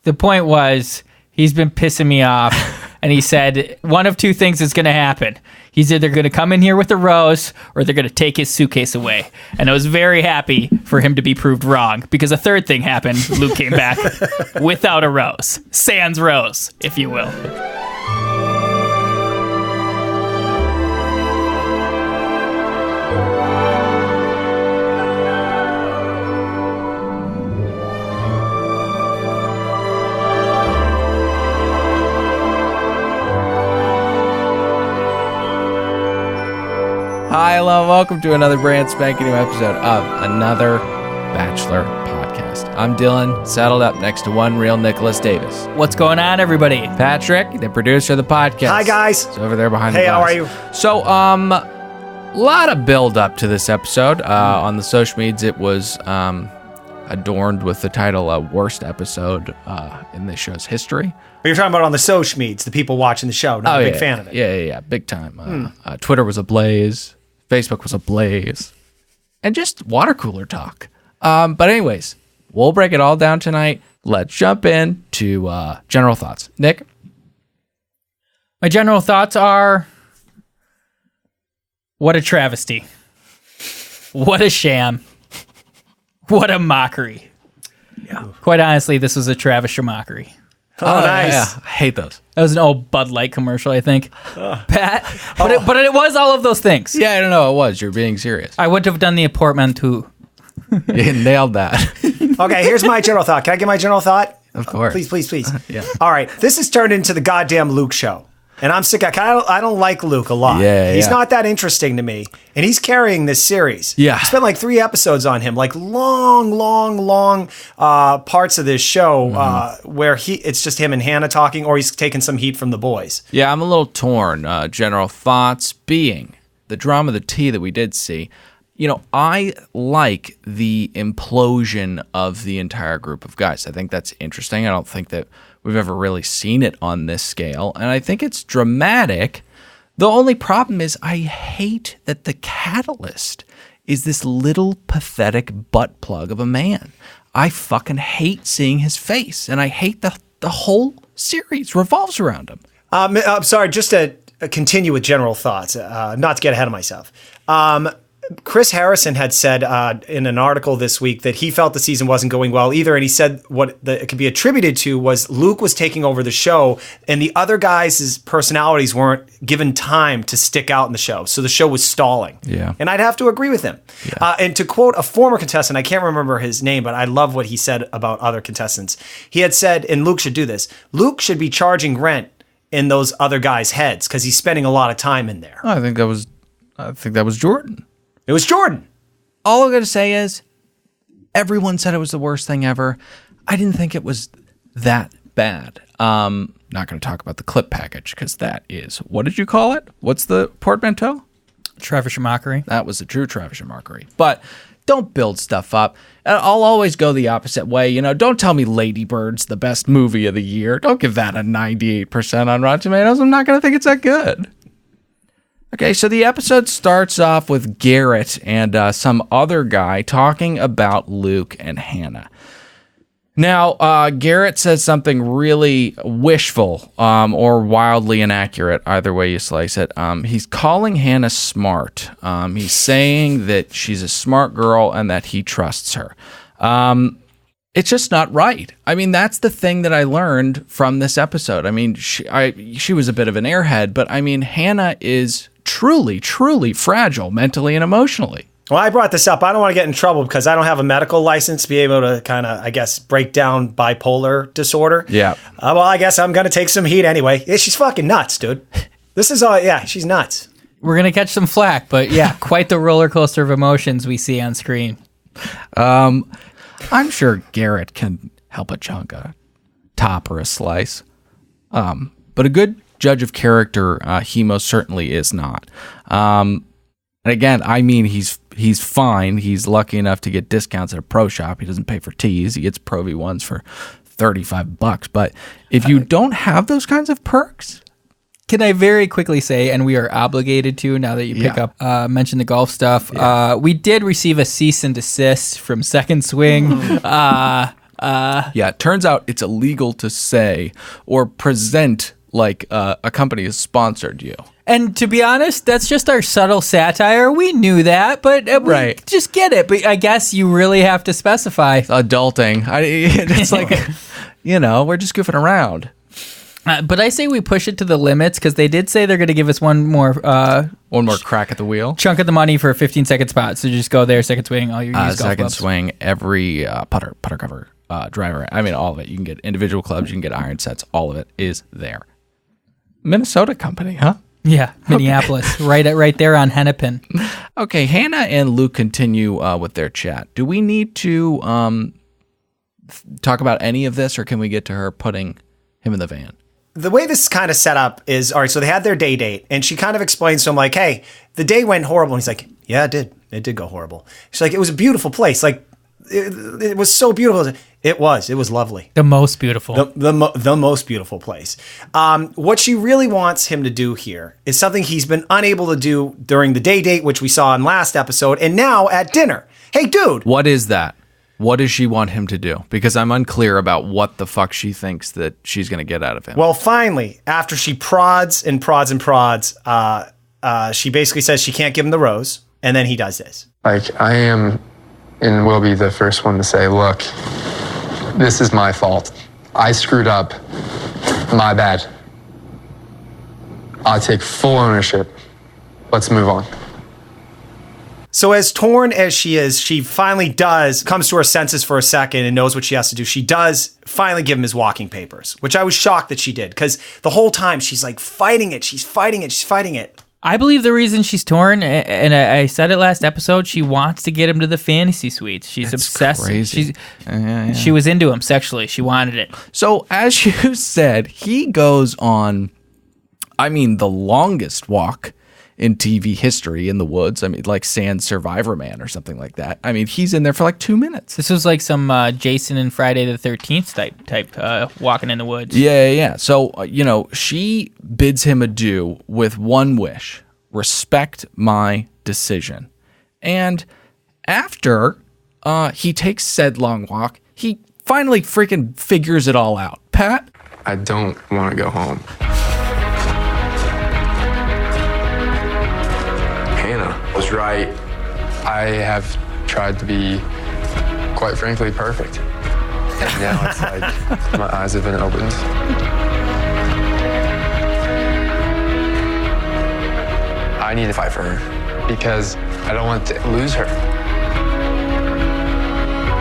The point was, he's been pissing me off, and he said one of two things is going to happen. He's either going to come in here with a rose, or they're going to take his suitcase away. And I was very happy for him to be proved wrong, because a third thing happened. Luke came back without a rose. Sans rose, if you will. Hi, hello, welcome to another brand spanking new episode of another Bachelor podcast. I'm Dylan, saddled up next to one real Nicholas Davis. What's going on, everybody? Patrick, the producer of the podcast. Hi, guys. He's over there behind the Hey, glass. how are you? So, a lot of build up to this episode. On the social medias, it was adorned with the title Worst Episode in this show's history. You're talking about on the social medias, the people watching the show. Not a big fan of it. Yeah, big time. Twitter was ablaze. Facebook was ablaze. And just water cooler talk. But anyways, we'll break it all down tonight. Let's jump in to general thoughts. Nick? My general thoughts are, what a travesty. What a sham. What a mockery. Yeah. Quite honestly, this was a Travis mockery. Oh, nice. Yeah, I hate those. That was an old Bud Light commercial, I think. Pat, but it was all of those things. Yeah, I don't know. It was. You're being serious. I would have done the portmanteau. You nailed that. Okay, here's my general thought. Can I get my general thought? Of course. Please. Yeah. All right, this has turned into the goddamn Luke show. And I'm sick. I don't like Luke a lot. Yeah, he's yeah. not that interesting to me. And he's carrying this series. Yeah. I spent like 3 episodes on him, like long parts of this show where it's just him and Hannah talking, or he's taking some heat from the boys. Yeah, I'm a little torn. General thoughts being the drama, the tea that we did see. You know, I like the implosion of the entire group of guys. I think that's interesting. I don't think that we've ever really seen it on this scale. And I think it's dramatic. The only problem is I hate that the catalyst is this little pathetic butt plug of a man. I fucking hate seeing his face. And I hate the whole series revolves around him. I'm sorry, just to continue with general thoughts, not to get ahead of myself. Chris Harrison had said in an article this week that he felt the season wasn't going well either, and he said what it could be attributed to was Luke was taking over the show, and the other guys' personalities weren't given time to stick out in the show, so the show was stalling. Yeah. And I'd have to agree with him. Yeah. And to quote a former contestant, I can't remember his name, but I love what he said about other contestants. He had said, and Luke should do this, Luke should be charging rent in those other guys' heads because he's spending a lot of time in there. I think that was Jordan. It was Jordan. All I'm going to say is everyone said it was the worst thing ever. I didn't think it was that bad. Not going to talk about the clip package because that is, what did you call it? What's the portmanteau? Travis mockery. That was the true Travis mockery. But don't build stuff up. I'll always go the opposite way. You know, don't tell me Lady Bird's the best movie of the year. Don't give that a 98% on Rotten Tomatoes. I'm not going to think it's that good. Okay, so the episode starts off with Garrett and some other guy talking about Luke and Hannah. Now, Garrett says something really wishful or wildly inaccurate, either way you slice it. He's calling Hannah smart. He's saying that she's a smart girl and that he trusts her. It's just not right. I mean, that's the thing that I learned from this episode. I mean, she was a bit of an airhead, but I mean, Hannah is truly fragile mentally and emotionally. Well, I brought this up. I don't want to get in trouble because I don't have a medical license to be able to kind of, I guess, break down bipolar disorder. Yeah. Well, I guess I'm going to take some heat anyway. Yeah, she's fucking nuts, dude. This is all, yeah, she's nuts. We're going to catch some flack, but yeah, quite the roller coaster of emotions we see on screen. I'm sure Garrett can help a chunk a top or a slice. But a good judge of character, he most certainly is not. And again, I mean, he's fine. He's lucky enough to get discounts at a pro shop. He doesn't pay for teas. He gets Pro V1s for $35. But if you don't have those kinds of perks, Can I very quickly say, and we are obligated to now that you pick up, mention the golf stuff. We did receive a cease and desist from Second Swing. Yeah, it turns out it's illegal to say or present like a company has sponsored you. And to be honest, that's just our subtle satire. We knew that, but we just get it. But I guess you really have to specify. Adulting. It's like, we're just goofing around. But I say we push it to the limits because they did say they're going to give us one more crack at the wheel. Chunk of the money for a 15-second spot. So just go there, second swing, all your used golf second clubs. swing, every putter cover, driver. I mean, all of it. You can get individual clubs, you can get iron sets. All of it is there. Minnesota company, huh? Yeah, Minneapolis, right there on Hennepin. Okay, Hannah and Luke continue with their chat. Do we need to talk about any of this, or can we get to her putting him in the van? The way this is kind of set up is, all right, so they had their date, and she kind of explains to him, like, hey, the day went horrible. And he's like, yeah, it did. It did go horrible. She's like, it was a beautiful place. Like, it was so beautiful. It was lovely. The most beautiful. The most beautiful place. What she really wants him to do here is something he's been unable to do during the date, which we saw in last episode, and now at dinner. Hey, dude. What is that? What does she want him to do? Because I'm unclear about what the fuck she thinks that she's going to get out of him. Well, finally, after she prods, she basically says she can't give him the rose, and then he does this. Like, I am and will be the first one to say, look, this is my fault. I screwed up. My bad. I'll take full ownership. Let's move on. So as torn as she is, she finally comes to her senses for a second and knows what she has to do. She does finally give him his walking papers, which I was shocked that she did, because the whole time she's like fighting it. She's fighting it. I believe the reason she's torn, and I said it last episode, she wants to get him to the fantasy suites. She's That's obsessed. Crazy. She was into him sexually. She wanted it. So as you said, he goes on, the longest walk in TV history in the woods. Like Sand Survivor Man or something like that. He's in there for like 2 minutes. This was like some Jason and Friday the 13th type walking in the woods. Yeah. So, she bids him adieu with one wish: respect my decision. And after he takes said long walk, he finally freaking figures it all out. Pat? I don't want to go home. Hannah was right. I have tried to be, quite frankly, perfect. And now it's like my eyes have been opened. I need to fight for her because I don't want to lose her.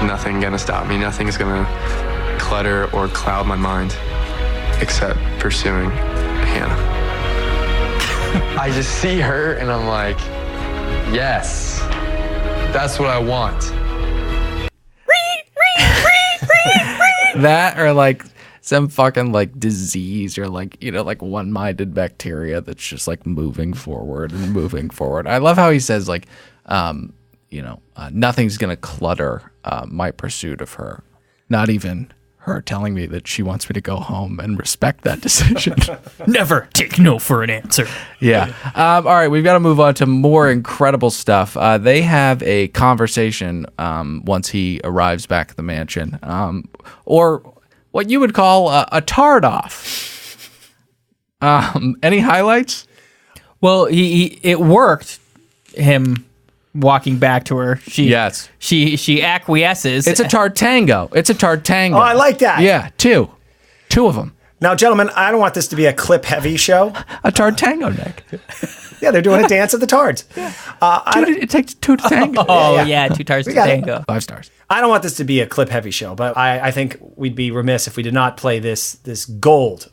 Nothing gonna stop me. Nothing's gonna clutter or cloud my mind except pursuing Hannah. I just see her and I'm like, yes, that's what I want. That or like some fucking like disease or like, like one-minded bacteria that's just like moving forward. I love how he says like, nothing's going to clutter my pursuit of her. Not even her telling me that she wants me to go home and respect that decision. Never take no for an answer. Yeah. All right, we've got to move on to more incredible stuff. They have a conversation once he arrives back at the mansion, or what you would call a tard off. Any highlights? Well, it worked. Him walking back to her. She acquiesces. It's a tard tango. Oh, I like that. Yeah, two of them. Now, gentlemen, I don't want this to be a clip-heavy show. A tard tango, Nick. Yeah, they're doing a dance of the tards. It takes two to tango. Yeah, 2 tards to tango. 5 stars. I don't want this to be a clip-heavy show, but I think we'd be remiss if we did not play this gold.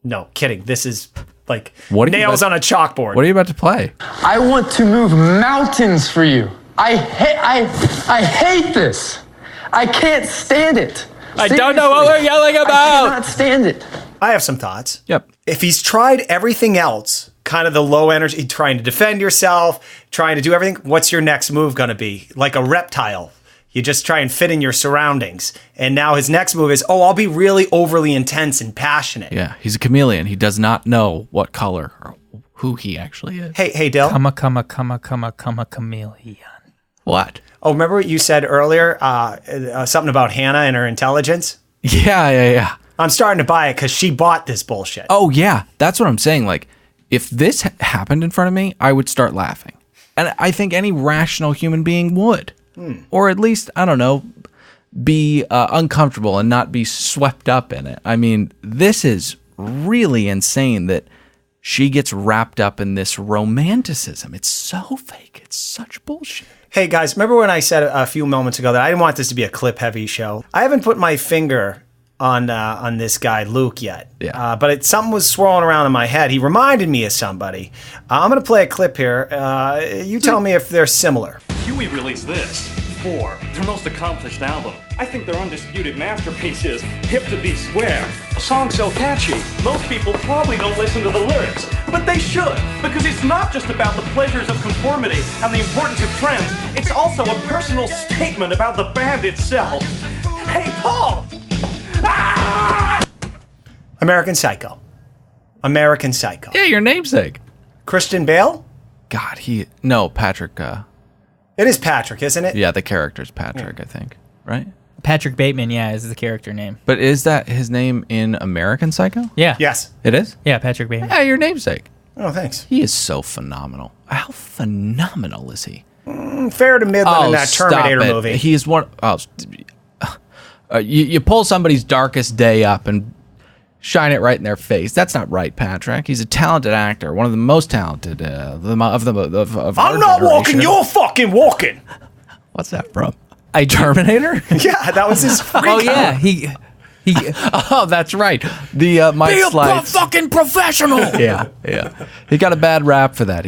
No, kidding. This is like nails on a chalkboard. What are you about to play? I want to move mountains for you. I hate this. I can't stand it. I don't know what we're yelling about. I cannot stand it. I have some thoughts. Yep. If he's tried everything else, kind of the low energy, trying to defend yourself, trying to do everything, what's your next move going to be? Like a reptile. You just try and fit in your surroundings. And now his next move is, I'll be really overly intense and passionate. Yeah, he's a chameleon. He does not know what color or who he actually is. Hey, Dale. Come a chameleon. What? Oh, remember what you said earlier? Something about Hannah and her intelligence? Yeah. I'm starting to buy it because she bought this bullshit. Oh, yeah. That's what I'm saying. Like, if this happened in front of me, I would start laughing. And I think any rational human being would. Or at least, I don't know, be uncomfortable and not be swept up in it. I mean, this is really insane that she gets wrapped up in this romanticism. It's so fake. It's such bullshit. Hey, guys, remember when I said a few moments ago that I didn't want this to be a clip-heavy show? I haven't put my finger on this guy, Luke, yet. Yeah. But something was swirling around in my head. He reminded me of somebody. I'm going to play a clip here. You tell me if they're similar. Huey released this. 4, their most accomplished album. I think their undisputed masterpiece is Hip to Be Square. A song so catchy, most people probably don't listen to the lyrics, but they should, because it's not just about the pleasures of conformity and the importance of trends, it's also a personal statement about the band itself. Hey, Paul! Ah! American Psycho. American Psycho. Yeah, your namesake. Christian Bale? God, Patrick. It is Patrick, isn't it? Yeah, the character's Patrick, I think. Right? Patrick Bateman, is the character name. But is that his name in American Psycho? Yeah. Yes. It is? Yeah, Patrick Bateman. Yeah, your namesake. Oh, thanks. He is so phenomenal. How phenomenal is he? Fair to Midland in that Terminator movie. He is one. You pull somebody's darkest day up and shine it right in their face. That's not right, Patrick. He's a talented actor, one of the most talented of I'm not walking. You're fucking walking. What's that from? Terminator? Yeah, that was his. Oh yeah, he. Oh, that's right. The Mike Be a Slides. fucking professional. Yeah. He got a bad rap for that.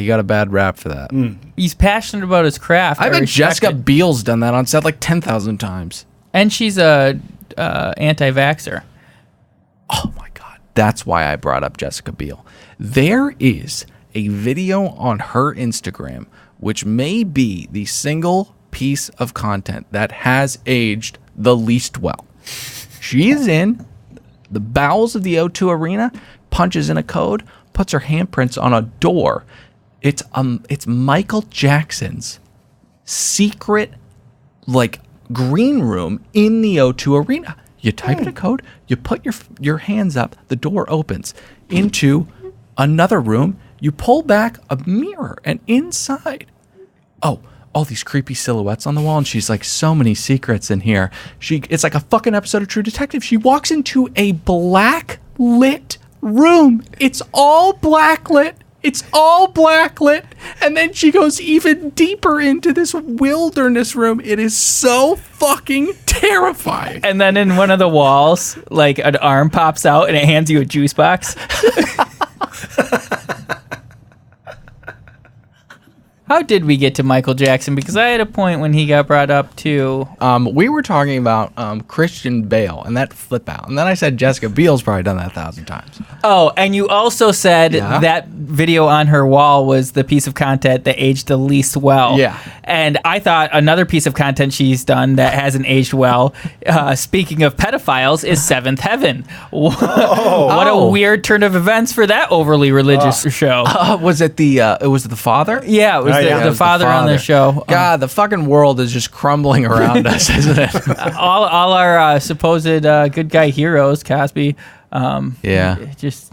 He's passionate about his craft. I bet respect Jessica it. Biel's done that on set like 10,000 times. And she's a anti-vaxxer. Oh my God. That's why I brought up Jessica Biel. There is a video on her Instagram, which may be the single piece of content that has aged the least well. She is in the bowels of the O2 Arena, punches in a code, puts her handprints on a door. It's Michael Jackson's secret, green room in the O2 Arena. You type in a code, you put your hands up, the door opens into another room, you pull back a mirror, and inside, all these creepy silhouettes on the wall, and she's like, so many secrets in here. It's like a fucking episode of True Detective. She walks into a black lit room. It's all black lit. And then she goes even deeper into this wilderness room. It is so fucking terrifying. And then in one of the walls, an arm pops out and it hands you a juice box. How did we get to Michael Jackson? Because I had a point when he got brought up too. We were talking about Christian Bale and that flip out. And then I said Jessica Biel's probably done that 1,000 times. Oh, and you also said that video on her wall was the piece of content that aged the least well. Yeah. And I thought another piece of content she's done that hasn't aged well, speaking of pedophiles, is Seventh Heaven. What a weird turn of events for that overly religious show. Was it the father? Yeah, it was the father on the show. God, the fucking world is just crumbling around us, isn't it? all our supposed good guy heroes, Cosby. Just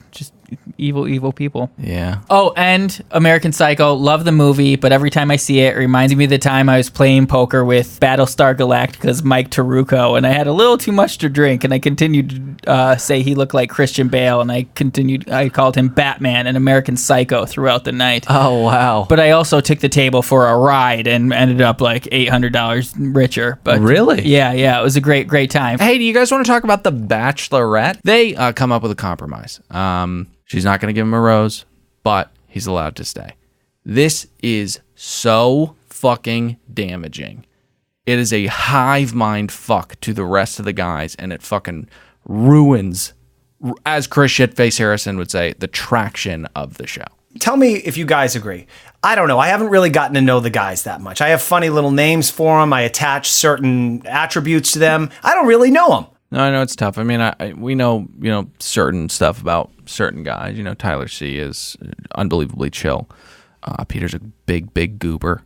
evil people. Yeah. Oh, and American Psycho, love the movie, but every time I see it, it reminds me of the time I was playing poker with Battlestar Galactica's Mike Taruco, and I had a little too much to drink, and I continued to say he looked like Christian Bale, and I called him Batman and American Psycho throughout the night. Oh, wow. But I also took the table for a ride and ended up like $800 richer. But really? Yeah, it was a great time. Hey, do you guys want to talk about The Bachelorette? They come up with a compromise. She's not going to give him a rose, but he's allowed to stay. This is so fucking damaging. It is a hive mind fuck to the rest of the guys, and it fucking ruins, as Chris Shitface Harrison would say, the traction of the show. Tell me if you guys agree. I don't know. I haven't really gotten to know the guys that much. I have funny little names for them. I attach certain attributes to them. I don't really know them. No, I know it's tough. I mean, we know, certain stuff about certain guys. Tyler C is unbelievably chill. Peter's a big goober.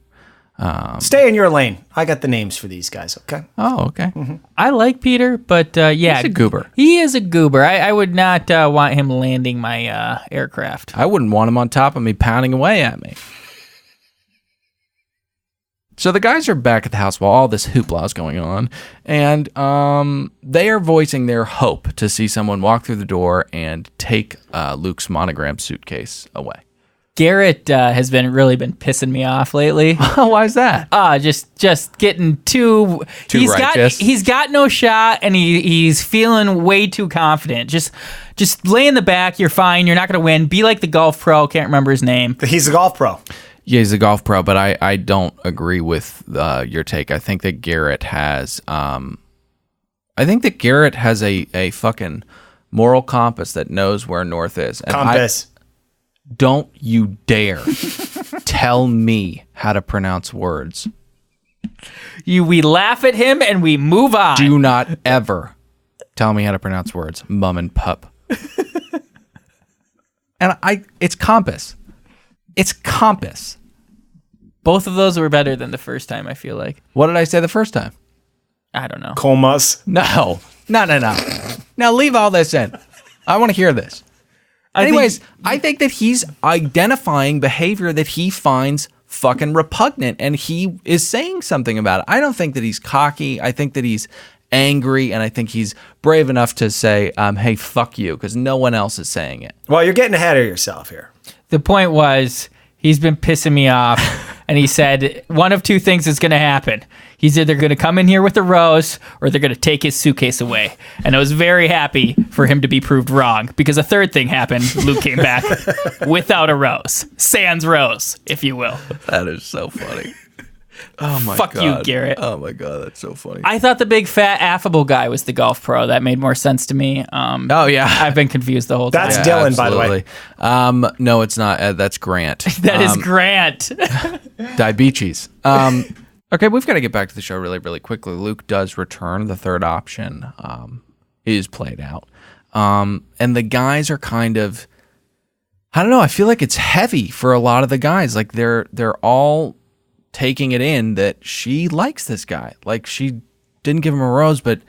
Stay in your lane. I got the names for these guys, okay? Oh, okay. I like Peter, but yeah. He's a goober. He is a goober. I would not want him landing my aircraft. I wouldn't want him on top of me pounding away at me. So the guys are back at the house while all this hoopla is going on, and they are voicing their hope to see someone walk through the door and take Luke's monogram suitcase away. Garrett has really been pissing me off lately. Why is that? Just getting too righteous. He's got no shot, and he's feeling way too confident. Just lay in the back. You're fine. You're not going to win. Be like the golf pro. Can't remember his name. He's a golf pro. Yeah, he's a golf pro, but I don't agree with your take. I think that Garrett has a fucking moral compass that knows where north is. And Compass. Don't you dare tell me how to pronounce words. We laugh at him and we move on. Do not ever tell me how to pronounce words, mum and pup. And it's compass. It's compass. Both of those were better than the first time, I feel like. What did I say the first time? I don't know. Comas. No. Now leave all this in. I want to hear this. Anyways, I think that he's identifying behavior that he finds fucking repugnant, and he is saying something about it. I don't think that he's cocky. I think that he's angry, and I think he's brave enough to say, hey, fuck you, because no one else is saying it. Well, you're getting ahead of yourself here. The point was, he's been pissing me off, and he said one of two things is going to happen. He's either going to come in here with a rose, or they're going to take his suitcase away. And I was very happy for him to be proved wrong, because a third thing happened. Luke came back without a rose. Sans rose, if you will. That is so funny. Oh my Fuck God. you, Garrett. Oh my God, that's so funny. I thought the big, fat, affable guy was the golf pro. That made more sense to me. Oh, yeah. I've been confused the whole time. That's Dylan, by the way. No, it's not. That's Grant. That is Grant. Diabetes. Okay, we've got to get back to the show really, really quickly. Luke does return. The third option is played out. And the guys are kind of, I don't know, I feel like it's heavy for a lot of the guys. Like they're all taking it in that she likes this guy. Like she didn't give him a rose, but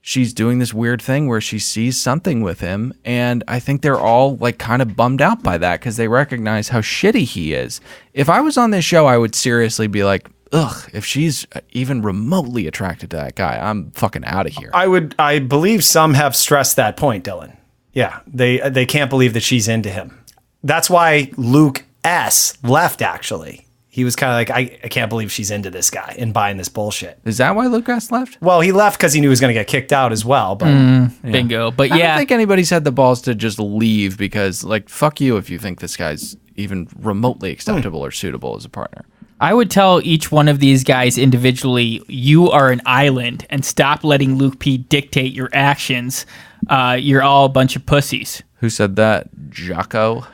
she's doing this weird thing where she sees something with him. And I think they're all like kind of bummed out by that because they recognize how shitty he is. If I was on this show, I would seriously be like, ugh, if she's even remotely attracted to that guy, I'm fucking out of here. I believe some have stressed that point, Dylan. Yeah, they can't believe that she's into him. That's why Luke S. left, actually. He was kind of like, I can't believe she's into this guy and buying this bullshit. Is that why Lucas left? Well, he left because he knew he was going to get kicked out as well. But Bingo. But I yeah. don't think anybody's had the balls to just leave because, like, fuck you if you think this guy's even remotely acceptable or suitable as a partner. I would tell each one of these guys individually, you are an island, and stop letting Luke P dictate your actions. You're all a bunch of pussies. Who said that? Jocko?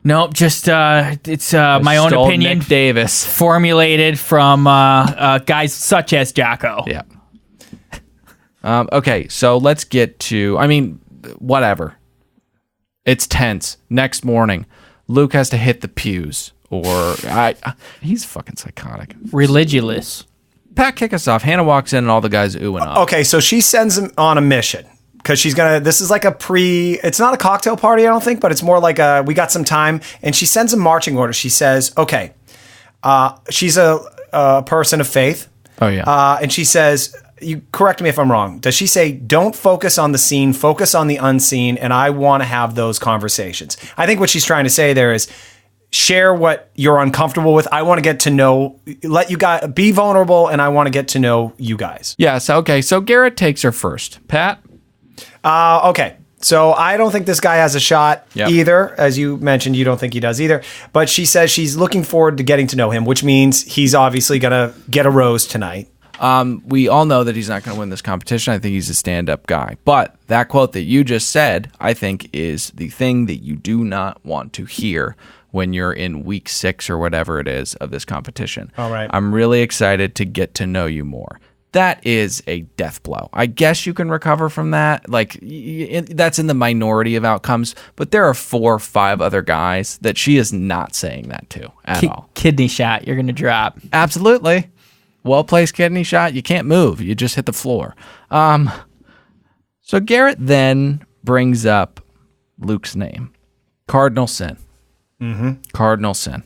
Nope, just it's my own Stole opinion. Nick Davis. Formulated from guys such as Jocko. Yeah. Okay, so let's get to, whatever. It's tense. Next morning, Luke has to hit the pews. Or he's fucking psychotic. Religious. Pat, kick us off. Hannah walks in and all the guys oohing up. okay, so she sends him on a mission because this is like it's not a cocktail party, I don't think, but it's more like we got some time. And she sends him marching orders. She says, okay, she's a person of faith. Oh, yeah. And she says, you correct me if I'm wrong. Does she say, don't focus on the scene, focus on the unseen, and I want to have those conversations? I think what she's trying to say there is, share what you're uncomfortable with. I want to get to know, let you guys be vulnerable, and I want to get to know you guys. Yeah, so Garrett takes her first. Pat? Okay. So I don't think this guy has a shot either. As you mentioned, you don't think he does either. But she says she's looking forward to getting to know him, which means he's obviously going to get a rose tonight. We all know that he's not going to win this competition. I think he's a stand-up guy. But that quote that you just said, I think, is the thing that you do not want to hear when you're in week 6 or whatever it is of this competition. All right. I'm really excited to get to know you more. that is a death blow. I guess you can recover from that. Like, that's in the minority of outcomes, but there are 4 or 5 other guys that she is not saying that to at all. Kidney shot, you're going to drop. Absolutely. Well-placed kidney shot, you can't move. You just hit the floor. So Garrett then brings up Luke's name. Cardinal sin. Mm-hmm. Cardinal sin.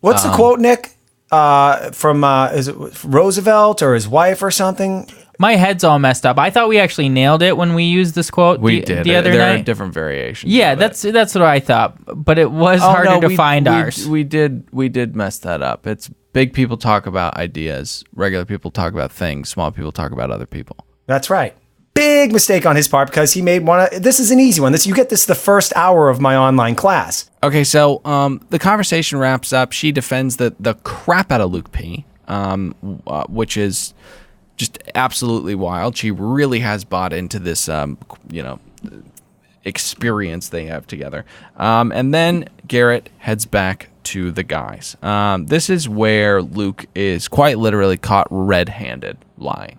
What's the quote, Nick? From is it Roosevelt or his wife or something? My head's all messed up. I thought we actually nailed it when we used this quote the other night. There are different variations. Yeah, that's what I thought, but it was harder to find ours. We did mess that up. It's big people talk about ideas, regular people talk about things, small people talk about other people. That's right. Big mistake on his part because he made this is an easy one. You get this the first hour of my online class. Okay, so the conversation wraps up. She defends the crap out of Luke P, which is just absolutely wild. She really has bought into this, experience they have together. And then Garrett heads back to the guys. This is where Luke is quite literally caught red-handed lying.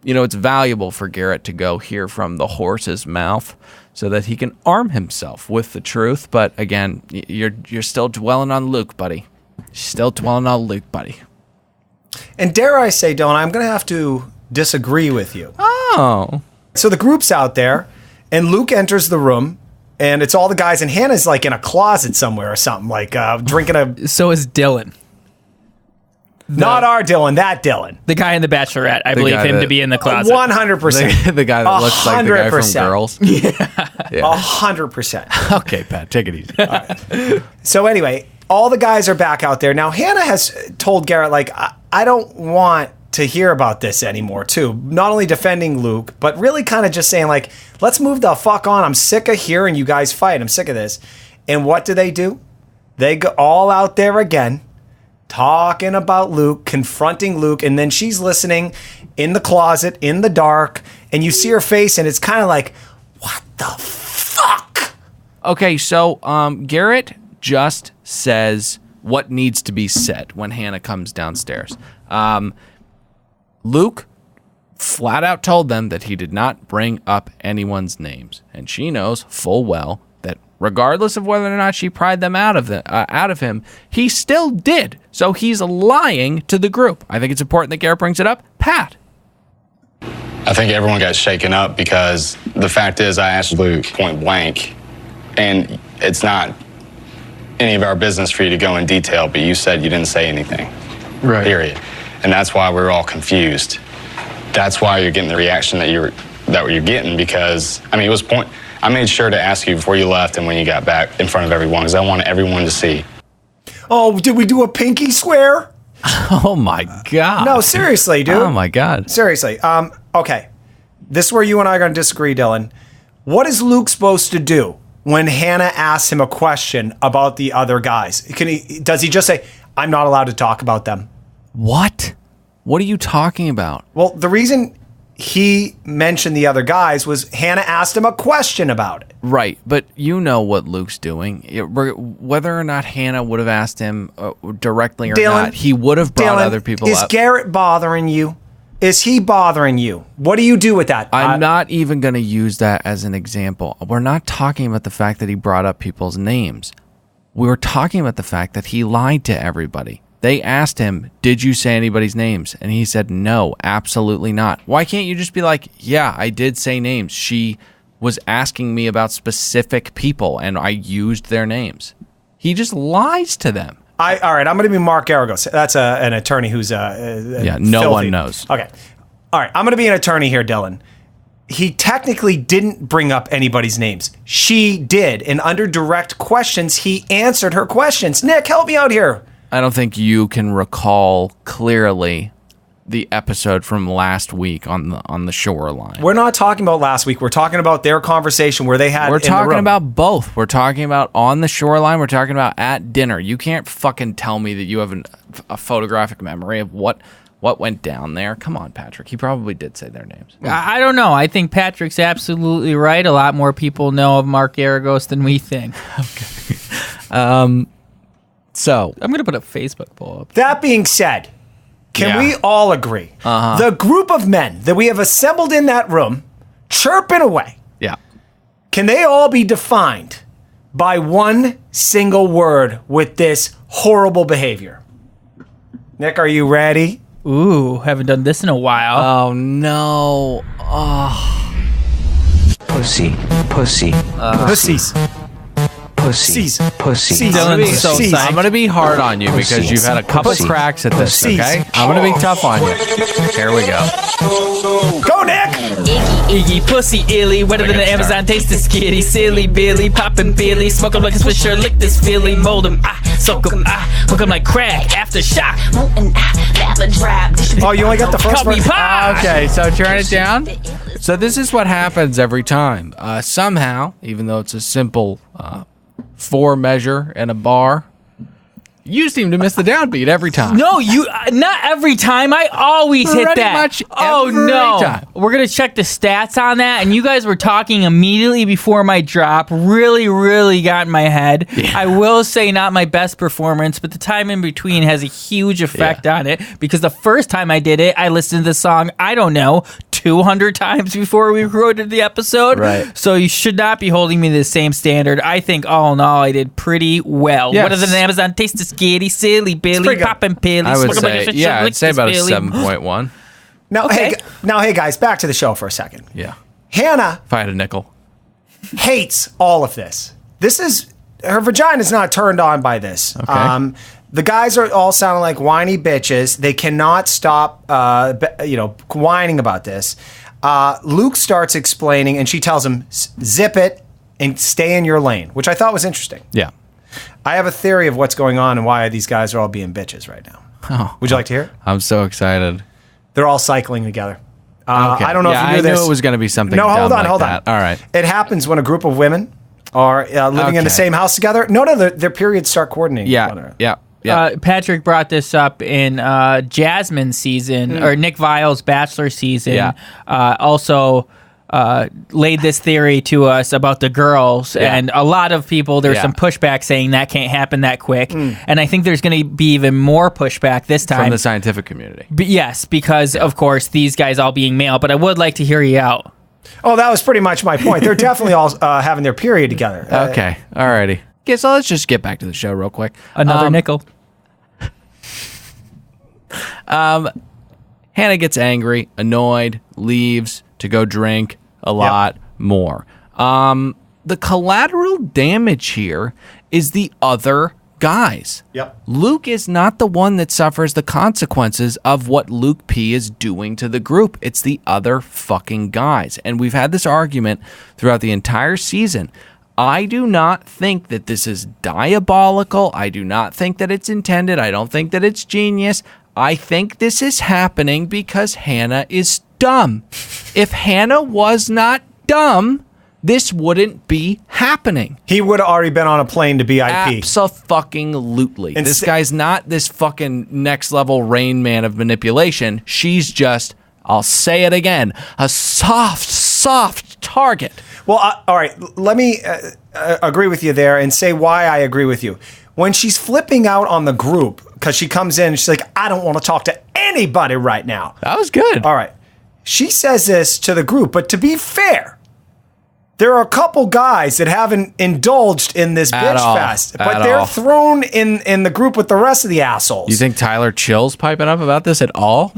It's valuable for Garrett to go hear from the horse's mouth so that he can arm himself with the truth. But again, you're still dwelling on Luke, buddy. Still dwelling on Luke, buddy. And dare I say, Dylan, I'm going to have to disagree with you. Oh. So the group's out there, and Luke enters the room, and it's all the guys, and Hannah's like in a closet somewhere or something, like drinking a... So is Dylan. Not our Dylan, that Dylan. The guy in The Bachelorette. I believe him to be in the closet. 100%. The guy that looks like the guy from Girls. Yeah. 100%. Okay, Pat, take it easy. Right. So anyway, all the guys are back out there. Now, Hannah has told Garrett, like, I don't want to hear about this anymore, too. Not only defending Luke, but really kind of just saying, like, let's move the fuck on. I'm sick of hearing you guys fight. I'm sick of this. And what do? They go all out there again, talking about Luke, confronting Luke, and then she's listening in the closet, in the dark, and you see her face, and it's kind of like, what the fuck? Okay, so Garrett just says what needs to be said when Hannah comes downstairs. Luke flat out told them that he did not bring up anyone's names, and she knows full well that regardless of whether or not she pried them out of him, he still did. So he's lying to the group. I think it's important that Garrett brings it up. Pat. I think everyone got shaken up because the fact is I asked Luke point blank, and it's not any of our business for you to go in detail, but you said you didn't say anything. Right. Period. And that's why we're all confused. That's why you're getting the reaction that you're getting, because, I mean, it was I made sure to ask you before you left and when you got back in front of everyone, because I wanted everyone to see. Oh, did we do a pinky swear? Oh, my God. No, seriously, dude. Oh, my God. Seriously. Okay. This is where you and I are going to disagree, Dylan. What is Luke supposed to do when Hannah asks him a question about the other guys? Does he just say, I'm not allowed to talk about them? What? What are you talking about? Well, the reason he mentioned the other guys was Hannah asked him a question about it. Right, but you know what Luke's doing. Whether or not Hannah would have asked him directly or not, he would have brought other people up. Is Garrett bothering you? Is he bothering you? What do you do with that? I'm not even going to use that as an example. We're not talking about the fact that he brought up people's names. We were talking about the fact that he lied to everybody. They asked him, did you say anybody's names? And he said, no, absolutely not. Why can't you just be like, yeah, I did say names. She was asking me about specific people, and I used their names. He just lies to them. All right, I'm going to be Mark Aragos. That's an attorney who's no filthy. One knows. Okay. All right, I'm going to be an attorney here, Dylan. He technically didn't bring up anybody's names. She did, and under direct questions, he answered her questions. Nick, help me out here. I don't think you can recall clearly the episode from last week on the shoreline. We're not talking about last week. We're talking about their conversation where they had. We're talking about both. We're talking about on the shoreline. We're talking about at dinner. You can't fucking tell me that you have a photographic memory of what went down there. Come on, Patrick. He probably did say their names. I don't know. I think Patrick's absolutely right. A lot more people know of Mark Aragos than we think. Okay. So I'm going to put a Facebook poll up. That being said, Can we all agree? The group of men that we have assembled in that room, chirping away, Yeah. can they all be defined by one single word with this horrible behavior? Nick, are you ready? Ooh, haven't done this in a while. Oh, no. Pussy, pussy, Pussies. pussies, Pussies. pussies. Dylan's so Pussies. psyched. I'm going to be hard on you because you've had a couple Pussy. cracks at this, Pussies. okay? I'm going to be tough on you. Here we go. Go, Nick! Iggy pussy illy, wetter than the Amazon, taste the skitty, silly Billy, poppin' Billy, smoke 'em like a Swisher, lick this Philly, mold 'em, soak 'em, hook 'em like crack, aftershock. Oh, you only got the first Cut me one? pie. Okay, so turn it down. So this is what happens every time. Somehow, even though it's a simple 4 measure and a bar, you seem to miss the downbeat every time. No, you not every time. I always hit Pretty that. much Oh every no. time. We're gonna check the stats on that, and you guys were talking immediately before my drop. Really got in my head. Yeah. I will say not my best performance, but the time in between has a huge effect on it because the first time I did it, I listened to the song, I don't know, 200 times before we recorded the episode. Right. So you should not be holding me to the same standard. I think all in all, I did pretty well. Yes. What is an Amazon taste of skitty, silly Billy, pretty good. poppin' Billy, I would smoke 'em like a say, fish, yeah, lick I'd say this about a Billy. 7.1. Now, Okay. hey, guys, back to the show for a second. Yeah. Hannah If I had a nickel. hates all of this. Her vagina's not turned on by this. Okay. The guys are all sounding like whiny bitches. They cannot stop, whining about this. Luke starts explaining, and she tells him, zip it and stay in your lane, which I thought was interesting. Yeah. I have a theory of what's going on and why these guys are all being bitches right now. Oh, Would you like to hear it? I'm so excited. They're all cycling together. Okay. I don't know Yeah, if you knew I this. knew it was going to be something No, hold dumb on, like hold that. on. All right. It happens when a group of women are living in the Okay. same house together. No, their periods start coordinating. with one Yeah. another. Yeah. Yeah. Patrick brought this up in Jasmine's season, or Nick Vile's Bachelor season. Yeah. Also laid this theory to us about the girls, Yeah. and a lot of people, there's Yeah. some pushback saying that can't happen that quick. And I think there's going to be even more pushback this time. From the scientific community. Yes, because, of course, these guys all being male, but I would like to hear you out. Oh, that was pretty much my point. They're definitely all having their period together. Okay. Alrighty. Okay, so let's just get back to the show real quick. Another nickel. Hannah gets angry, annoyed, leaves to go drink a lot more. The collateral damage here is the other guys. Yep. Luke is not the one that suffers the consequences of what Luke P is doing to the group. It's the other fucking guys. And we've had this argument throughout the entire season. I do not think that this is diabolical. I do not think that it's intended. I don't think that it's genius. I think this is happening because Hannah is dumb. If Hannah was not dumb, this wouldn't be happening. He would have already been on a plane to BIP. Absolutely. And This guy's not this fucking next level Rain Man of manipulation. She's just, I'll say it again, a soft target. Well, all right. Let me agree with you there and say why I agree with you. When she's flipping out on the group, because she comes in and she's like, I don't want to talk to anybody right now. That was good. All right. She says this to the group, but to be fair, there are a couple guys that haven't indulged in this At bitch all. fest, At but they're all. thrown in the group with the rest of the assholes. You think Tyler Chill's piping up about this at all?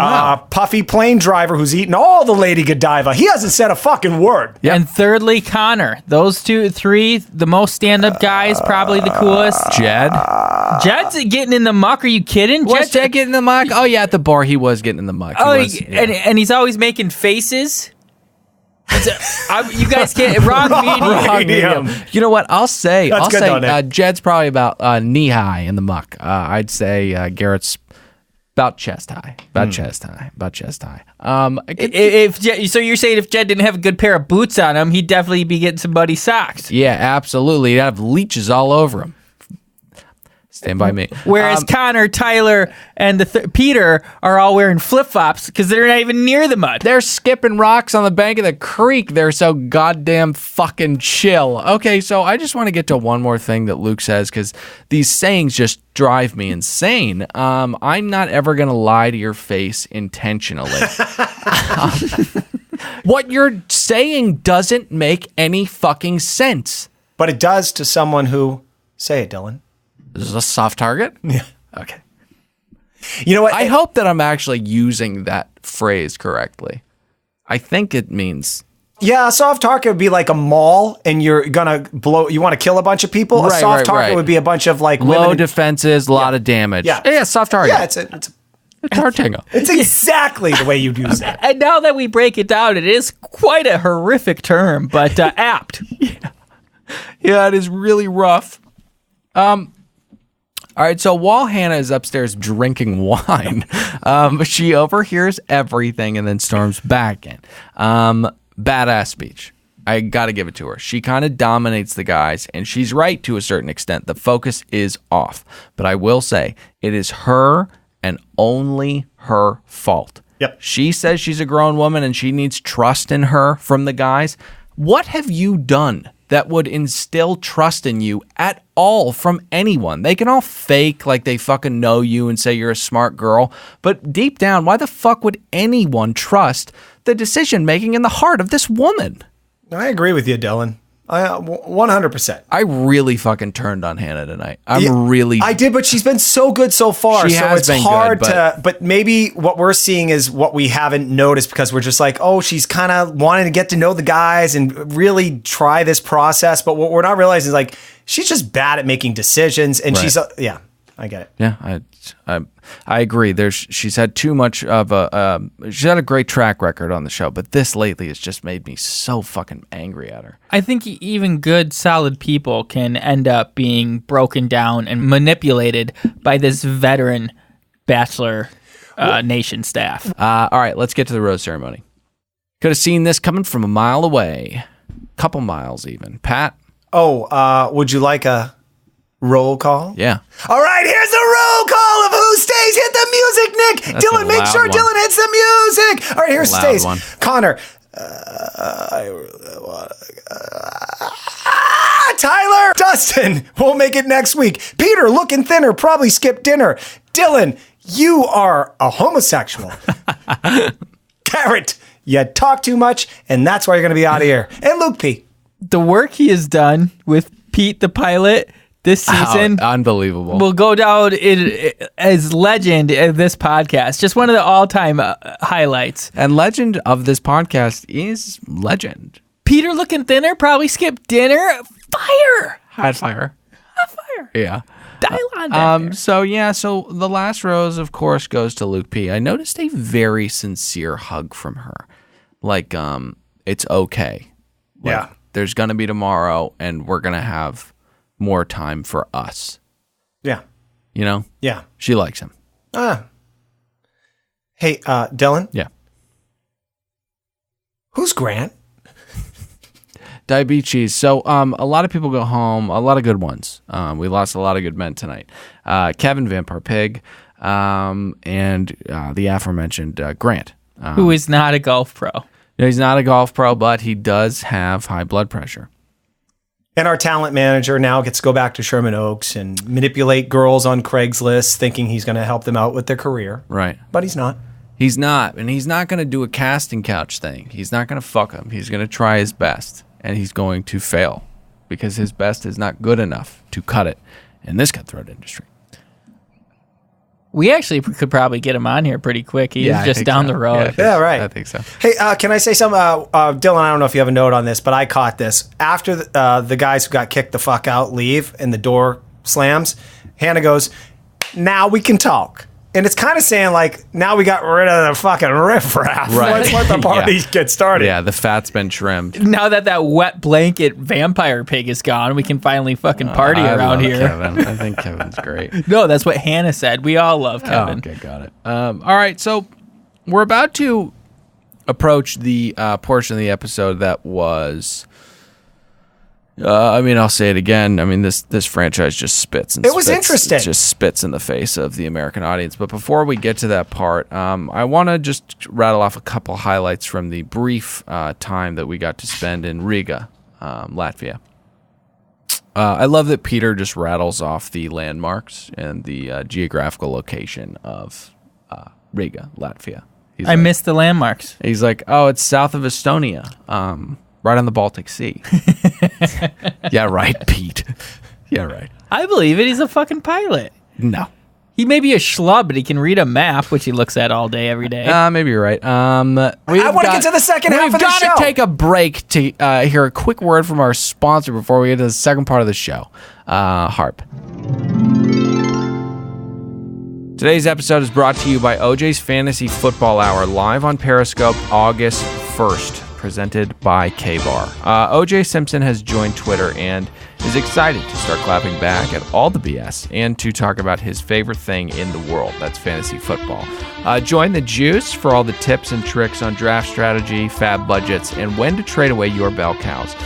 Puffy plane driver who's eating all the Lady Godiva. He hasn't said a fucking word. Yep. And thirdly, Connor. Those three, the most stand-up guys, probably the coolest. Jed? Jed's getting in the muck. Are you kidding? Was Jed getting in the muck? Oh, yeah, at the bar he was getting in the muck. He Oh, was, yeah. and he's always making faces. You guys can't wrong medium. You know what? I'll say, That's good though, Nick. Jed's probably about knee high in the muck. I'd say Garrett's about chest high. About chest high. So you're saying if Jed didn't have a good pair of boots on him, he'd definitely be getting some muddy socks. Yeah, absolutely. He'd have leeches all over him. Stand by me. Whereas Connor, Tyler, and Peter are all wearing flip-flops because they're not even near the mud. They're skipping rocks on the bank of the creek. They're so goddamn fucking chill. Okay, so I just want to get to one more thing that Luke says because these sayings just drive me insane. I'm not ever going to lie to your face intentionally. What you're saying doesn't make any fucking sense. But it does to someone who... Say it, Dylan. This is a soft target? Yeah. Okay. You know what? I hope that I'm actually using that phrase correctly. I think it means... Yeah, a soft target would be like a mall and you're going to blow... You want to kill a bunch of people? A soft target would be a bunch of like... Low defenses, a lot of damage. Yeah, soft target. Yeah, it's a tartango. It's exactly the way you'd use that. And now that we break it down, it is quite a horrific term, but apt. Yeah, it is really rough. All right, so while Hannah is upstairs drinking wine, she overhears everything and then storms back in. Badass speech. I got to give it to her. She kind of dominates the guys, and she's right to a certain extent. The focus is off. But I will say, it is her and only her fault. Yep. She says she's a grown woman and she needs trust in her from the guys. What have you done that would instill trust in you at all from anyone? They can all fake like they fucking know you and say you're a smart girl, but deep down, why the fuck would anyone trust the decision making in the heart of this woman? I agree with you, Dylan. 100%. I really fucking turned on Hannah tonight. I did, but she's been so good so far. She has been hard good, but maybe what we're seeing is what we haven't noticed because we're just like, oh, she's kind of wanting to get to know the guys and really try this process. But what we're not realizing is like, she's just bad at making decisions. And she's, I get it. Yeah, I agree. She's had too much of she's had a great track record on the show, but this lately has just made me so fucking angry at her. I think even good, solid people can end up being broken down and manipulated by this veteran Bachelor Nation staff. All right, let's get to the rose ceremony. Could have seen this coming from a mile away, couple miles even. Pat? Oh, would you like a roll call? Yeah. All right, here's the roll call of who stays. Hit the music, Nick. That's Dylan, make sure Dylan hits the music. All right, here's stays. One. Connor. Tyler. Dustin. We'll make it next week. Peter, looking thinner, probably skipped dinner. Dylan, you are a homosexual. Garrett, you talk too much, and that's why you're going to be out of here. And Luke P. The work he has done with Pete the pilot this season, unbelievable, will go down as legend of this podcast. Just one of the all-time highlights. And legend of this podcast is legend. Peter looking thinner, probably skipped dinner. Fire! Hot fire. Yeah. Dial on that. So the last rose, of course, goes to Luke P. I noticed a very sincere hug from her. Like, it's okay. Like, there's going to be tomorrow, and we're going to have more time for us. Yeah. You know? Yeah. She likes him. Hey, Dylan? Yeah. Who's Grant? Diabetes. So a lot of people go home, a lot of good ones. We lost a lot of good men tonight. Kevin, Vampire Pig, and the aforementioned Grant. Who is not a golf pro. He's not a golf pro, but he does have high blood pressure. And our talent manager now gets to go back to Sherman Oaks and manipulate girls on Craigslist thinking he's going to help them out with their career. Right. But he's not. He's not. And he's not going to do a casting couch thing. He's not going to fuck them. He's going to try his best. And he's going to fail because his best is not good enough to cut it in this cutthroat industry. We actually could probably get him on here pretty quick. He's just down the road. Yeah, right. I think so. Hey, can I say something? Dylan, I don't know if you have a note on this, but I caught this. After the guys who got kicked the fuck out leave and the door slams, Hannah goes, now we can talk. And it's kind of saying, like, now we got rid of the fucking riffraff. Right. Let's let the party get started. Yeah, the fat's been trimmed. Now that wet blanket vampire pig is gone, we can finally fucking party around here. Kevin. I think Kevin's great. No, that's what Hannah said. We all love Kevin. Oh, okay, got it. All right, so we're about to approach the portion of the episode that was I mean, I'll say it again. I mean, this franchise just spits. And it was interesting. It just spits in the face of the American audience. But before we get to that part, I want to just rattle off a couple highlights from the brief time that we got to spend in Riga, Latvia. I love that Peter just rattles off the landmarks and the geographical location of Riga, Latvia. I missed the landmarks. He's like, oh, it's south of Estonia. Right on the Baltic Sea. Yeah, right, Pete. Yeah, right. I believe it. He's a fucking pilot. No. He may be a schlub, but he can read a map, which he looks at all day, every day. Maybe you're right. I want to get to the second half of the show. We've got to take a break to hear a quick word from our sponsor before we get to the second part of the show. Harp. Today's episode is brought to you by OJ's Fantasy Football Hour, live on Periscope August 1st. Presented by K-Bar. OJ Simpson has joined Twitter and is excited to start clapping back at all the BS and to talk about his favorite thing in the world, that's fantasy football. Join the juice for all the tips and tricks on draft strategy, fab budgets, and when to trade away your bell cows.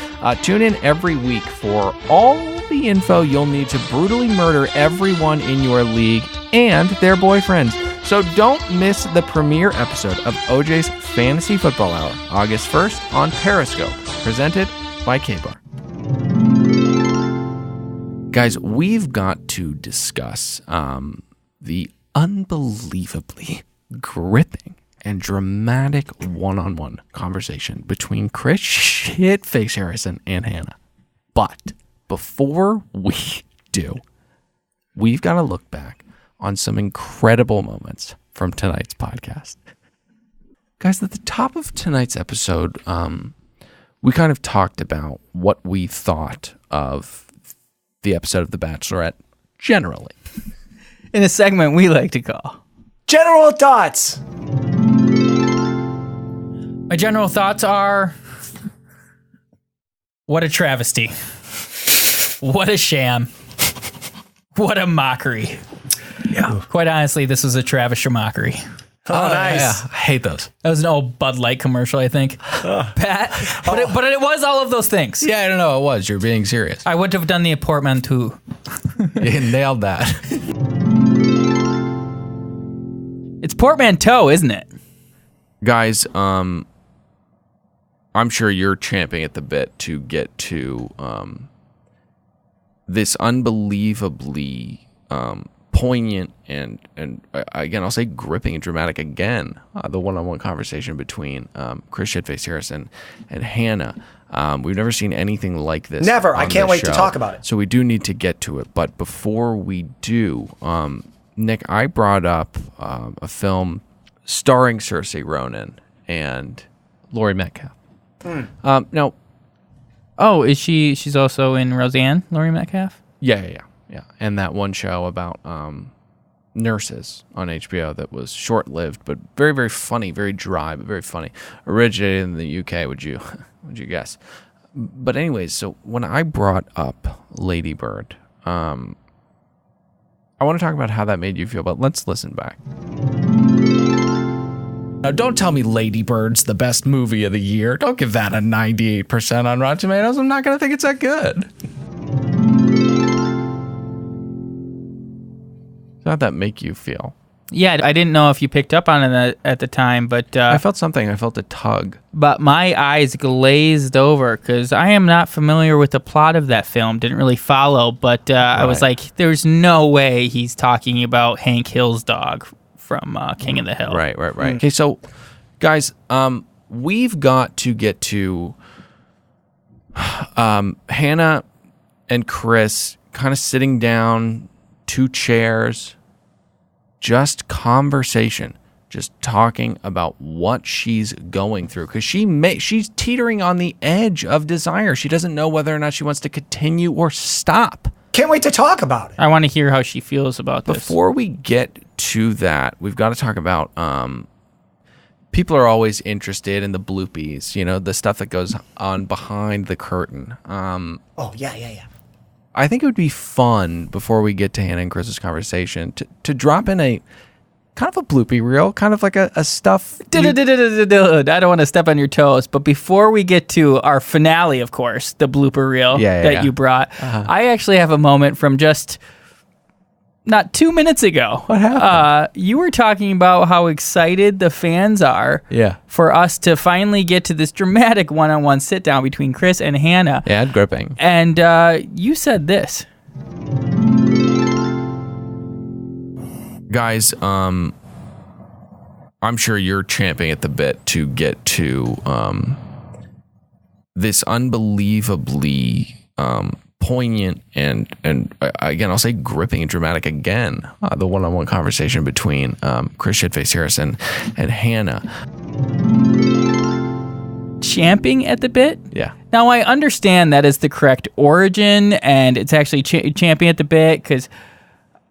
Tune in every week for all the info you'll need to brutally murder everyone in your league and their boyfriends. So don't miss the premiere episode of OJ's Fantasy Football Hour, August 1st on Periscope, presented by K-Bar. Guys, we've got to discuss the unbelievably gripping and dramatic one-on-one conversation between Chris Shitface Harrison and Hannah. But before we do, we've got to look back on some incredible moments from tonight's podcast. Guys, at the top of tonight's episode, we kind of talked about what we thought of the episode of The Bachelorette generally. In a segment we like to call General Thoughts. My general thoughts are, what a travesty. What a sham. What a mockery. Yeah. Quite honestly, this was a Travis mockery. Oh, nice. Yeah, I hate those. That was an old Bud Light commercial, I think. Pat, but it was all of those things. Yeah, I don't know. It was. You're being serious. I would have done the portmanteau. You nailed that. It's portmanteau, isn't it? Guys, I'm sure you're champing at the bit to get to this unbelievably poignant and again, I'll say gripping and dramatic again, the one-on-one conversation between Chris Shitface Harrison and Hannah. We've never seen anything like this. Never. I can't wait to talk about it. So we do need to get to it. But before we do, Nick, I brought up a film starring Saoirse Ronan and Laurie Metcalf. Now, oh, is she's also in Roseanne, Laurie Metcalf? Yeah. And that one show about nurses on HBO that was short-lived, but very, very funny, very dry, but very funny. Originated in the UK, would you guess? But anyways, so when I brought up Lady Bird, I want to talk about how that made you feel, but let's listen back. Now, don't tell me Lady Bird's the best movie of the year. Don't give that a 98% on Rotten Tomatoes. I'm not going to think it's that good. How'd that make you feel? Yeah, I didn't know if you picked up on it at the time, but... I felt something. I felt a tug. But my eyes glazed over because I am not familiar with the plot of that film. Didn't really follow, but I was like, there's no way he's talking about Hank Hill's dog from King of the Hill. Right. Okay, so, guys, we've got to get to Hannah and Chris kind of sitting down, 2 chairs, just conversation, just talking about what she's going through, because she's teetering on the edge of desire. She doesn't know whether or not she wants to continue or stop. Can't wait to talk about it. I want to hear how she feels about this. Before we get to that, we've got to talk about people are always interested in the bloopies, the stuff that goes on behind the curtain. Yeah. I think it would be fun, before we get to Hannah and Chris's conversation, to drop in a kind of a bloopy reel, kind of like a stuff. I don't want to step on your toes, but before we get to our finale, of course, the blooper reel you brought, I actually have a moment from just not 2 minutes ago. What happened? You were talking about how excited the fans are for us to finally get to this dramatic one-on-one sit-down between Chris and Hannah. Yeah, gripping. And you said this. Guys, I'm sure you're champing at the bit to get to this unbelievably poignant and again, I'll say gripping and dramatic again, the one-on-one conversation between Chris Shitface Harrison and Hannah. Champing at the bit? Yeah. Now, I understand that is the correct origin, and it's actually champing at the bit because...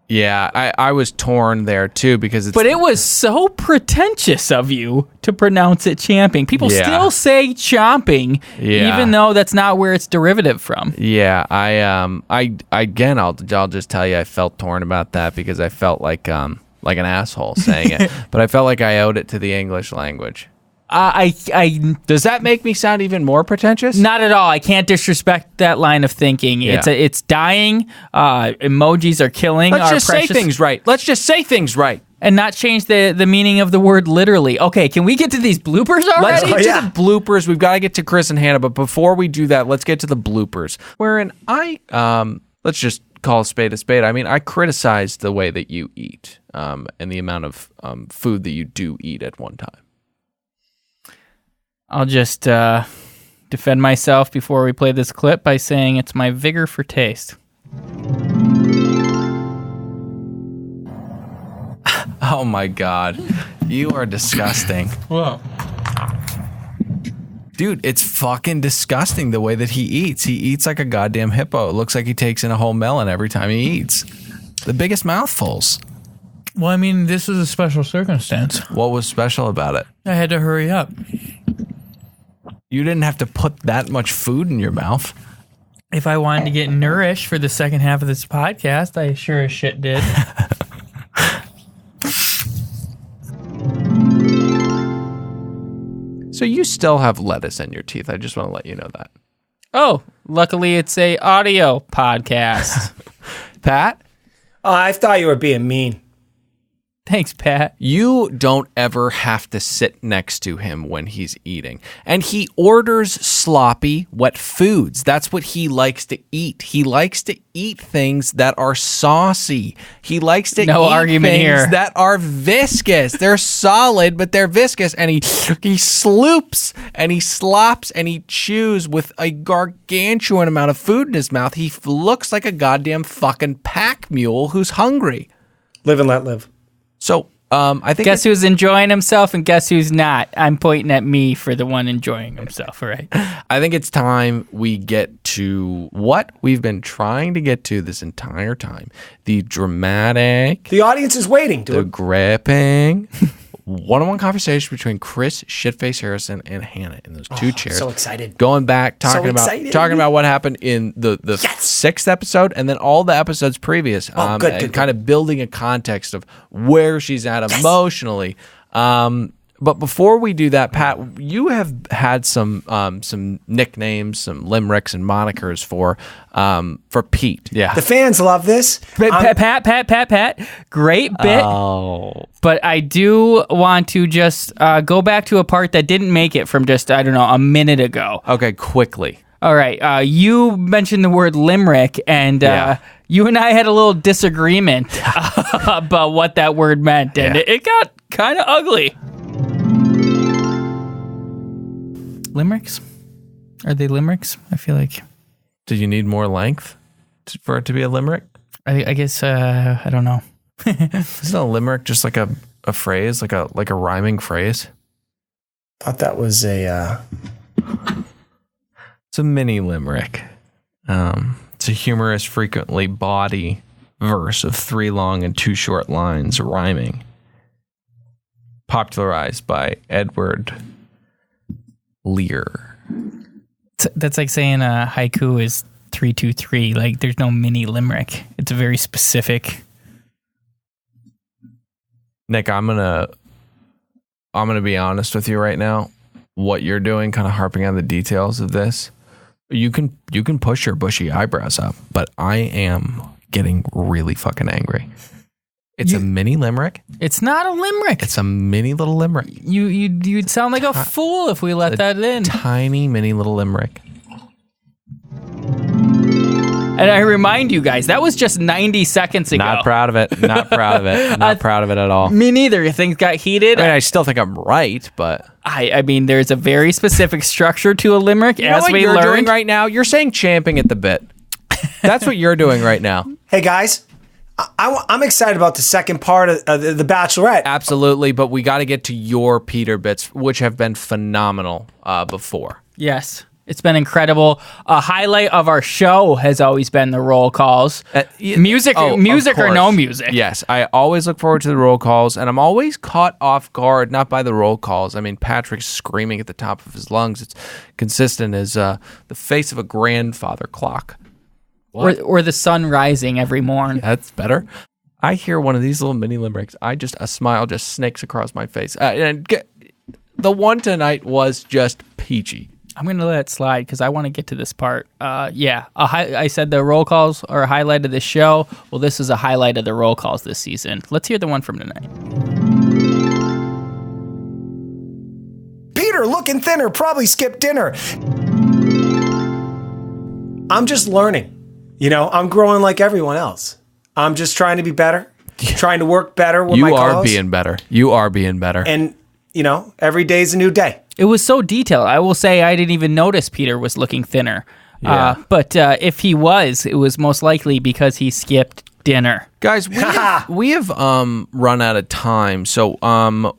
Yeah, I was torn there too because But it was so pretentious of you to pronounce it champing. People still say chomping, even though that's not where it's derivative from. Yeah, I'll just tell you I felt torn about that because I felt like an asshole saying it, but I felt like I owed it to the English language. Does that make me sound even more pretentious? Not at all. I can't disrespect that line of thinking. Yeah. It's dying. Emojis are killing. Let's our just precious... say things right. Let's just say things right. And not change the meaning of the word literally. Okay, can we get to these bloopers already? Let's get to the bloopers. We've got to get to Chris and Hannah, but before we do that, let's get to the bloopers. Wherein let's just call a spade a spade. I mean, I criticize the way that you eat and the amount of food that you do eat at one time. I'll just defend myself before we play this clip by saying it's my vigor for taste. Oh my God. You are disgusting. Whoa. Dude, it's fucking disgusting the way that he eats. He eats like a goddamn hippo. It looks like he takes in a whole melon every time he eats. The biggest mouthfuls. Well, I mean, this is a special circumstance. What was special about it? I had to hurry up. You didn't have to put that much food in your mouth. If I wanted to get nourished for the second half of this podcast, I sure as shit did. So you still have lettuce in your teeth. I just want to let you know that. Oh, luckily it's a audio podcast. Pat? Oh, I thought you were being mean. Thanks, Pat. You don't ever have to sit next to him when he's eating. And he orders sloppy, wet foods. That's what he likes to eat. He likes to eat things that are saucy. He likes to eat things that are viscous. They're solid, but they're viscous. And he sloops and he slops and he chews with a gargantuan amount of food in his mouth. He looks like a goddamn fucking pack mule who's hungry. Live and let live. So, I think... Guess who's enjoying himself and guess who's not? I'm pointing at me for the one enjoying himself, all right? I think it's time we get to what we've been trying to get to this entire time. The dramatic... The audience is waiting. The gripping... one-on-one conversation between Chris Shitface Harrison and Hannah in those two chairs. So excited. Going back, talking about what happened in the sixth episode and then all the episodes previous. Good. Kind of building a context of where she's at emotionally. But before we do that, Pat, you have had some nicknames, some limericks and monikers for Pete. Yeah. The fans love this. Pat. Great bit. Oh. But I do want to just go back to a part that didn't make it from just, I don't know, a minute ago. Okay, quickly. All right. You mentioned the word limerick, and you and I had a little disagreement about what that word meant, and it got kind of ugly. Limericks? Are they limericks? I feel like. Do you need more length for it to be a limerick? I guess I don't know. Isn't a limerick just like a phrase, like a rhyming phrase? Thought that was a. It's a mini limerick. It's a humorous, frequently bawdy verse of 3 long and 2 short lines rhyming. Popularized by Edward Lear. That's like saying a haiku is 3-2-3. Like there's no mini limerick. It's a very specific. Nick, I'm gonna be honest with you right now. What you're doing, kind of harping on the details of this, you can push your bushy eyebrows up, but I am getting really fucking angry. It's a mini limerick. It's not a limerick. It's a mini little limerick. You'd sound like a fool if we let that in. Tiny mini little limerick. And I remind you guys, that was just 90 seconds ago. Not proud of it. Not proud of it. Not proud of it at all. Me neither. Things got heated. I mean, I still think I'm right, but I mean, there's a very specific structure to a limerick. you know what you're doing right now? You're saying champing at the bit. That's what you're doing right now. Hey, guys. I'm excited about the second part of the Bachelorette. Absolutely, but we got to get to your Peter bits, which have been phenomenal before. Yes. It's been incredible. A highlight of our show has always been the roll calls. Music or no music. Yes, I always look forward to the roll calls, and I'm always caught off guard, not by the roll calls. I mean, Patrick's screaming at the top of his lungs. It's consistent as the face of a grandfather clock. Or the sun rising every morn. That's better. I hear one of these little mini limericks. A smile just snakes across my face. The one tonight was just peachy. I'm going to let it slide because I want to get to this part. I said the roll calls are a highlight of the show. Well, this is a highlight of the roll calls this season. Let's hear the one from tonight. Peter, looking thinner, probably skipped dinner. I'm just learning. You know, I'm growing like everyone else. I'm just trying to be better, trying to work better with my co-hosts. You are being better. And, you know, every day's a new day. It was so detailed. I will say I didn't even notice Peter was looking thinner. Yeah. But if he was, it was most likely because he skipped dinner. Guys, we have run out of time, so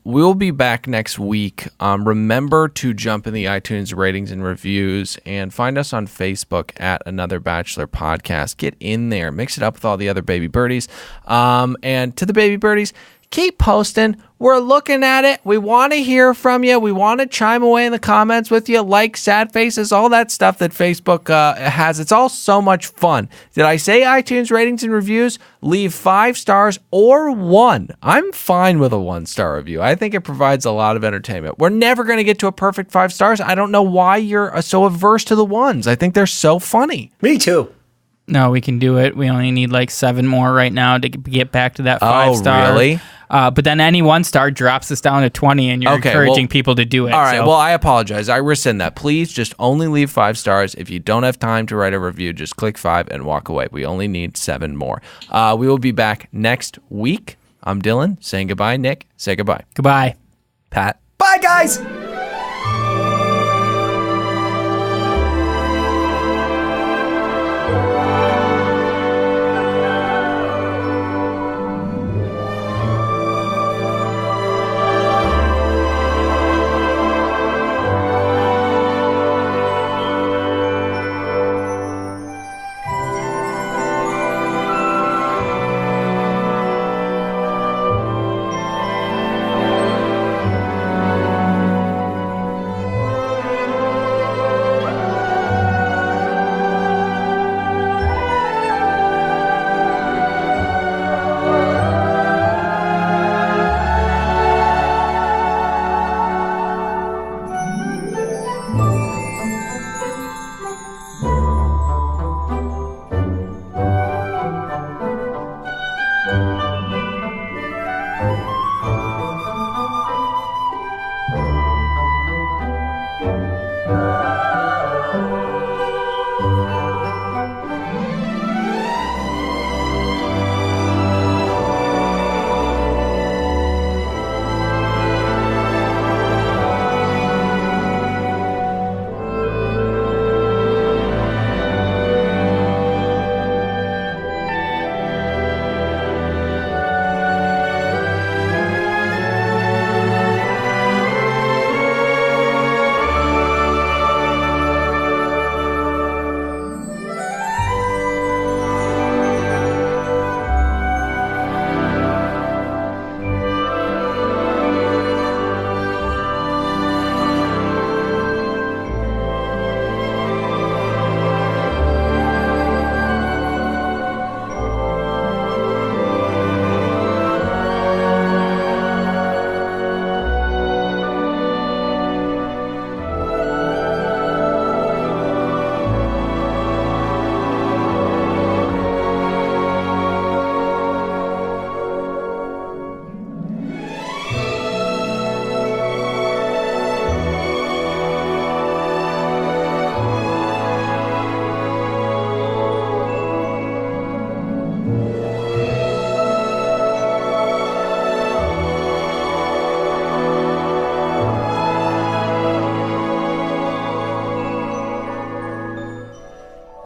we'll be back next week. Remember to jump in the iTunes ratings and reviews and find us on Facebook at Another Bachelor Podcast. Get in there. Mix it up with all the other baby birdies. And to the baby birdies, keep posting. We're looking at it. We want to hear from you. We want to chime away in the comments with you, like sad faces, all that stuff that Facebook has. It's all so much fun. Did I say iTunes ratings and reviews? Leave 5 stars or 1. I'm fine with a 1-star review. I think it provides a lot of entertainment. We're never going to get to a perfect 5 stars. I don't know why you're so averse to the 1s. I think they're so funny. Me too. No, we can do it. We only need like 7 more right now to get back to that 5-star. Oh, really? But then any 1-star drops us down to 20, and you're encouraging people to do it. All right. So. Well, I apologize. I rescind that. Please just only leave 5 stars. If you don't have time to write a review, just click 5 and walk away. We only need 7 more. We will be back next week. I'm Dylan saying goodbye. Nick, say goodbye. Goodbye. Pat. Bye, guys.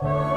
Bye.